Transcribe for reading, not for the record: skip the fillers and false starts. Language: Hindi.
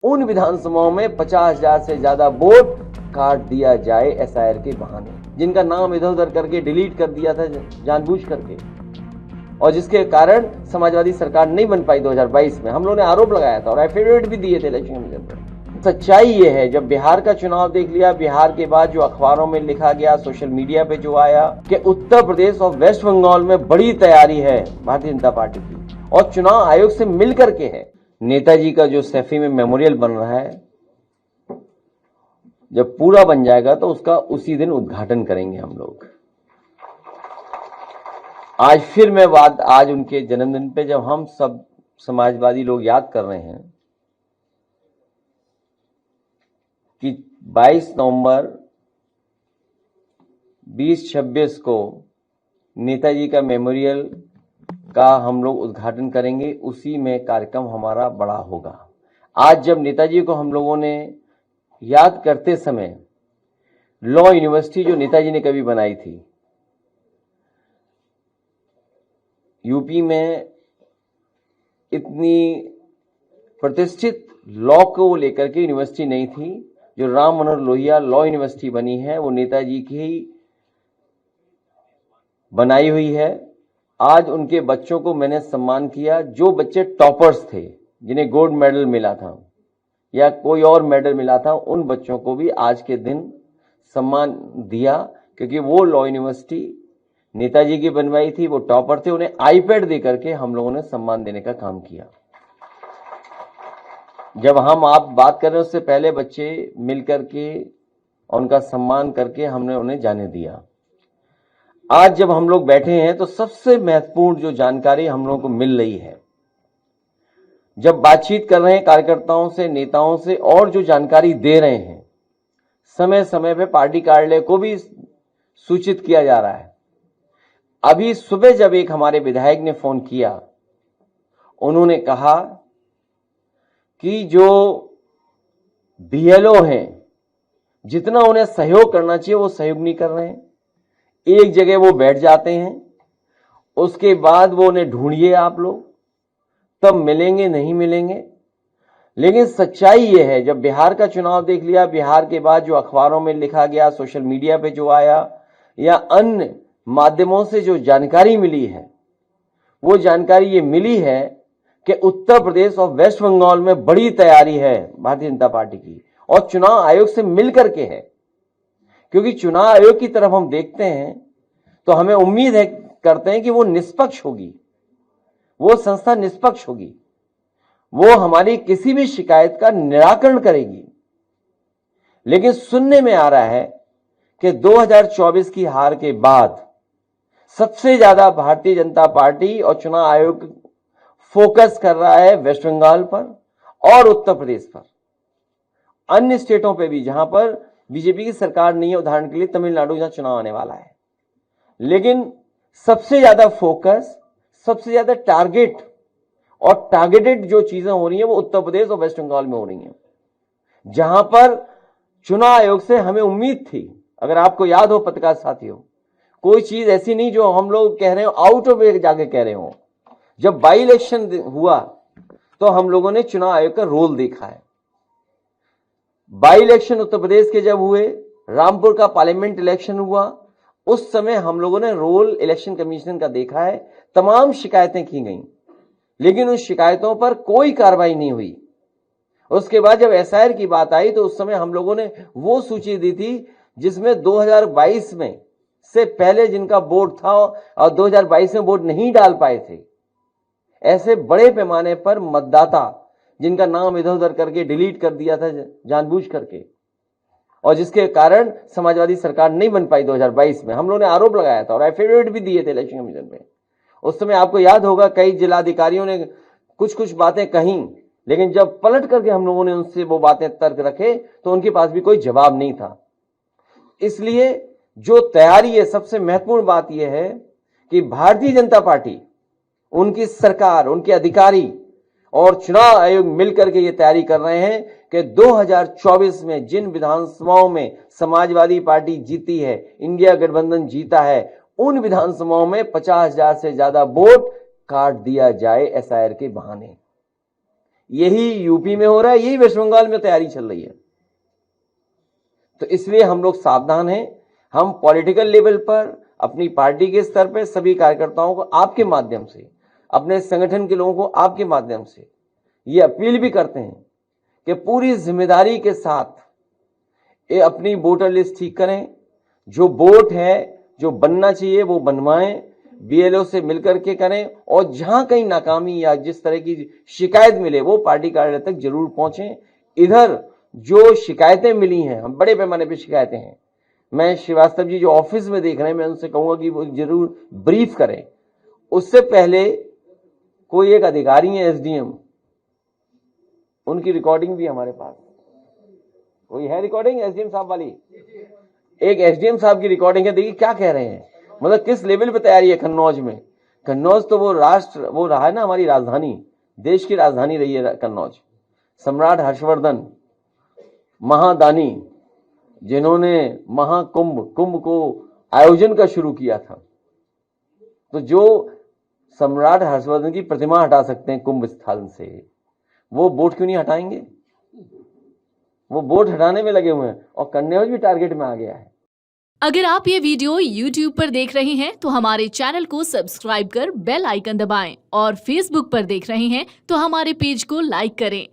उन विधानसभाओं में 50,000 से ज्यादा वोट काट दिया जाए एसआईआर के बहाने, जिनका नाम इधर उधर करके डिलीट कर दिया था जानबूझ करके, और जिसके कारण समाजवादी सरकार नहीं बन पाई 2022 में। हम लोगों ने आरोप लगाया था और एफिडेविट भी दिए थे इलेक्शन कमीशन पर। सच्चाई ये है, जब बिहार का चुनाव देख लिया, बिहार के बाद जो अखबारों में लिखा गया, सोशल मीडिया पे जो आया कि उत्तर प्रदेश और वेस्ट बंगाल में बड़ी तैयारी है भारतीय जनता पार्टी की और चुनाव आयोग से मिलकर के है। नेताजी का जो सैफी में मेमोरियल बन रहा है, जब पूरा बन जाएगा तो उसका उसी दिन उद्घाटन करेंगे हम लोग। आज फिर मैं बात, आज उनके जन्मदिन पे जब हम सब समाजवादी लोग याद कर रहे हैं कि 22 नवंबर 2026 को नेताजी का मेमोरियल का हम लोग उद्घाटन करेंगे, उसी में कार्यक्रम हमारा बड़ा होगा। आज जब नेताजी को हम लोगों ने याद करते समय लॉ यूनिवर्सिटी जो नेताजी ने कभी बनाई थी, यूपी में इतनी प्रतिष्ठित लॉ को लेकर के यूनिवर्सिटी नहीं थी, जो राम मनोहर लोहिया लॉ यूनिवर्सिटी बनी है वो नेताजी की ही बनाई हुई है। आज उनके बच्चों को मैंने सम्मान किया, जो बच्चे टॉपर्स थे, जिन्हें गोल्ड मेडल मिला था या कोई और मेडल मिला था, उन बच्चों को भी आज के दिन सम्मान दिया, क्योंकि वो लॉ यूनिवर्सिटी नेताजी की बनवाई थी, वो टॉपर थे, उन्हें आईपैड देकर के हम लोगों ने सम्मान देने का काम किया। जब हम आप बात कर रहे हैं, उससे पहले बच्चे मिलकर के उनका सम्मान करके हमने उन्हें जाने दिया। आज जब हम लोग बैठे हैं तो सबसे महत्वपूर्ण जो जानकारी हम लोगों को मिल रही है, जब बातचीत कर रहे हैं कार्यकर्ताओं से, नेताओं से, और जो जानकारी दे रहे हैं, समय समय पे पार्टी कार्यालय को भी सूचित किया जा रहा है। अभी सुबह जब एक हमारे विधायक ने फोन किया, उन्होंने कहा कि जो बीएलओ हैं, जितना उन्हें सहयोग करना चाहिए वो सहयोग नहीं कर रहे हैं। एक जगह वो बैठ जाते हैं, उसके बाद वो उन्हें ढूंढिए आप लोग, तब मिलेंगे, नहीं मिलेंगे। लेकिन सच्चाई ये है, जब बिहार का चुनाव देख लिया, बिहार के बाद जो अखबारों में लिखा गया, सोशल मीडिया पे जो आया या अन्य माध्यमों से जो जानकारी मिली है, वो जानकारी ये मिली है कि उत्तर प्रदेश और वेस्ट बंगाल में बड़ी तैयारी है भारतीय जनता पार्टी की और चुनाव आयोग से मिलकर के है। क्योंकि चुनाव आयोग की तरफ हम देखते हैं तो हमें उम्मीद है, करते हैं कि वो निष्पक्ष होगी, वो संस्था निष्पक्ष होगी, वो हमारी किसी भी शिकायत का निराकरण करेगी। लेकिन सुनने में आ रहा है कि 2024 की हार के बाद सबसे ज्यादा भारतीय जनता पार्टी और चुनाव आयोग फोकस कर रहा है वेस्ट बंगाल पर और उत्तर प्रदेश पर, अन्य स्टेटों पे भी जहां पर बीजेपी की सरकार नहीं है, उदाहरण के लिए तमिलनाडु, जहां चुनाव आने वाला है। लेकिन सबसे ज्यादा फोकस, सबसे ज्यादा टारगेट और टारगेटेड जो चीजें हो रही हैं वो उत्तर प्रदेश और वेस्ट बंगाल में हो रही हैं, जहां पर चुनाव आयोग से हमें उम्मीद थी। अगर आपको याद हो पत्रकार साथियों, कोई चीज ऐसी नहीं जो हम लोग कह रहे हो आउट ऑफ वे जाके कह रहे हो। जब बाई इलेक्शन हुआ तो हम लोगों ने चुनाव आयोग का रोल देखा है। बाई इलेक्शन उत्तर प्रदेश के जब हुए, रामपुर का पार्लियामेंट इलेक्शन हुआ, उस समय हम लोगों ने रोल इलेक्शन कमीशन का देखा है। तमाम शिकायतें की गई, लेकिन उन शिकायतों पर कोई कार्रवाई नहीं हुई। उसके बाद जब एसआईआर की बात आई तो उस समय हम लोगों ने वो सूची दी थी जिसमें 2022 में से पहले जिनका वोट था और 2022 में वोट नहीं डाल पाए थे, ऐसे बड़े पैमाने पर मतदाता जिनका नाम इधर उधर करके डिलीट कर दिया था जानबूझ करके, और जिसके कारण समाजवादी सरकार नहीं बन पाई 2022 में। हम लोगों ने आरोप लगाया था और एफिडेविट भी दिए थे इलेक्शन कमीशन में। उस समय आपको याद होगा कई जिलाधिकारियों ने कुछ कुछ बातें कही, लेकिन जब पलट करके हम लोगों ने उनसे वो बातें तर्क रखे तो उनके पास भी कोई जवाब नहीं था। इसलिए जो तैयारी है, सबसे महत्वपूर्ण बात यह है कि भारतीय जनता पार्टी, उनकी सरकार, उनके अधिकारी और चुनाव आयोग मिलकर के ये तैयारी कर रहे हैं कि 2024 में जिन विधानसभाओं में समाजवादी पार्टी जीती है, इंडिया गठबंधन जीता है, उन विधानसभाओं में 50,000 से ज्यादा वोट काट दिया जाए एसआईआर के बहाने। यही यूपी में हो रहा है, यही वेस्ट बंगाल में तैयारी चल रही है। तो इसलिए हम लोग सावधान हैं। हम पॉलिटिकल लेवल पर, अपनी पार्टी के स्तर पर सभी कार्यकर्ताओं को आपके माध्यम से, अपने संगठन के लोगों को आपके माध्यम से ये अपील भी करते हैं कि पूरी जिम्मेदारी के साथ ये अपनी वोटर लिस्ट ठीक करें। जो वोट है, जो बनना चाहिए वो बनवाएं, बीएलओ से मिलकर के करें, और जहां कहीं नाकामी या जिस तरह की शिकायत मिले वो पार्टी कार्यालय तक जरूर पहुंचें। इधर जो शिकायतें मिली हैं, हम बड़े पैमाने पर शिकायतें हैं, मैं श्रीवास्तव जी जो ऑफिस में देख रहे हैं, मैं उनसे कहूंगा कि वो जरूर ब्रीफ करें। उससे पहले कोई एक अधिकारी है एसडीएम, उनकी रिकॉर्डिंग भी हमारे पास, कोई है रिकॉर्डिंग एसडीएम साहब वाली, एक एसडीएम साहब की रिकॉर्डिंग है, देखिए क्या कह रहे हैं, मतलब किस लेवल पे तैयारी है कन्नौज में। कन्नौज तो वो रहा है ना, हमारी राजधानी, देश की राजधानी रही है कन्नौज। सम्राट हर्षवर्धन महादानी, जिन्होंने कुंभ को आयोजन का शुरू किया था, तो जो सम्राट हर्षवर्धन की प्रतिमा हटा सकते हैं कुंभ स्थल से, वो बोट क्यों नहीं हटाएंगे? वो बोट हटाने में लगे हुए हैं, और कन्नौज भी टारगेट में आ गया है। अगर आप ये वीडियो YouTube पर देख रहे हैं तो हमारे चैनल को सब्सक्राइब कर बेल आइकन दबाएं, और Facebook पर देख रहे हैं तो हमारे पेज को लाइक करें।